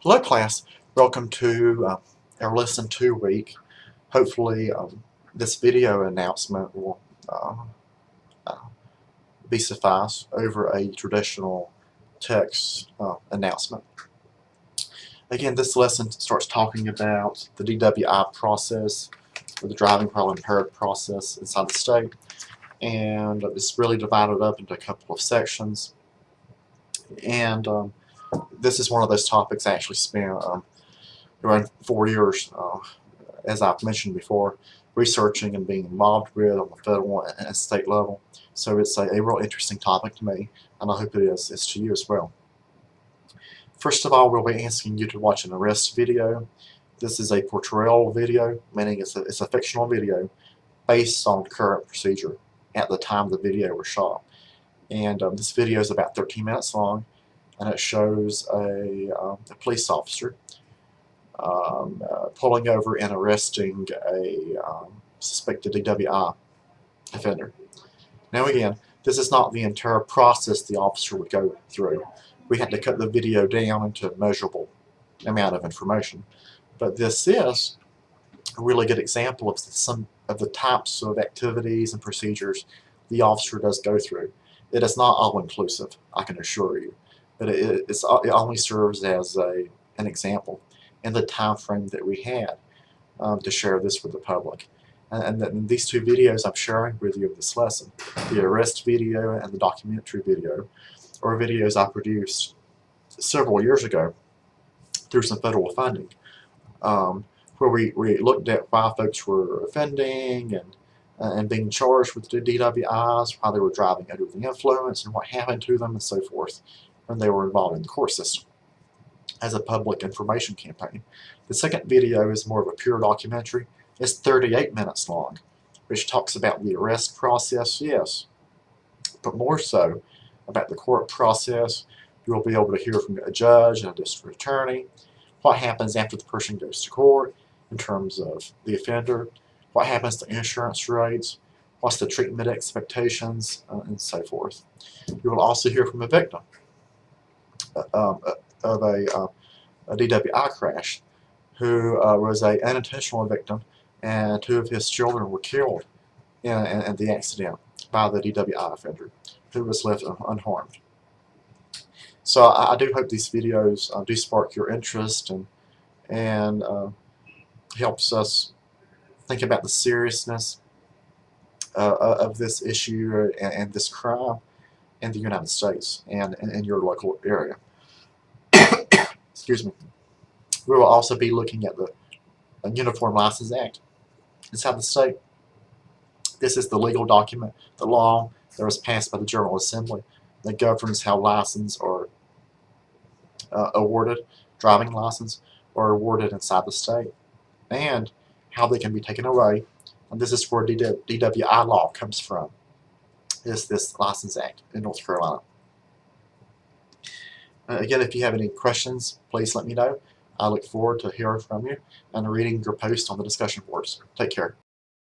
Hello class, welcome to our lesson 2 week. Hopefully this video announcement will uh, uh, be suffice over a traditional text announcement. Again, this lesson starts talking about the DWI process, or the driving while impaired process inside the state, and it's really divided up into a couple of sections. And this is one of those topics I actually spent around 4 years, as I've mentioned before, researching and being involved with on the federal and state level. So it's a real interesting topic to me, and I hope it is to you as well. First of all, we'll be asking you to watch an arrest video. This is a portrayal video, meaning it's a fictional video based on current procedure at the time the video was shot. And this video is about 13 minutes long, and it shows a police officer pulling over and arresting a suspected DWI offender. Now again, this is not the entire process the officer would go through. We had to cut the video down into a measurable amount of information. But this is a really good example of some of the types of activities and procedures the officer does go through. It is not all-inclusive, I can assure you, but it only serves as an example in the time frame that we had to share this with the public. And these two videos I'm sharing with you of this lesson, the arrest video and the documentary video, are videos I produced several years ago through some federal funding, where we looked at why folks were offending and being charged with the DWIs, why they were driving under the influence, and what happened to them, and so forth, when they were involved in the court system as a public information campaign. The second video is more of a pure documentary. It's 38 minutes long, which talks about the arrest process, yes, but more so about the court process. You will be able to hear from a judge and a district attorney, what happens after the person goes to court in terms of the offender, what happens to insurance rates, what's the treatment expectations, and so forth. You will also hear from a victim of a DWI crash who was an unintentional victim, and 2 of his children were killed in the accident by the DWI offender, who was left unharmed. So I do hope these videos do spark your interest and helps us think about the seriousness of this issue and this crime in the United States and in your local area. Excuse me. We will also be looking at the Uniform License Act inside the state. This is the legal document, the law that was passed by the General Assembly that governs how licenses are awarded, driving license, are awarded inside the state, and how they can be taken away. And this is where DWI law comes from, is this License Act in North Carolina. Again, if you have any questions, please let me know. I look forward to hearing from you and reading your post on the discussion boards. Take care.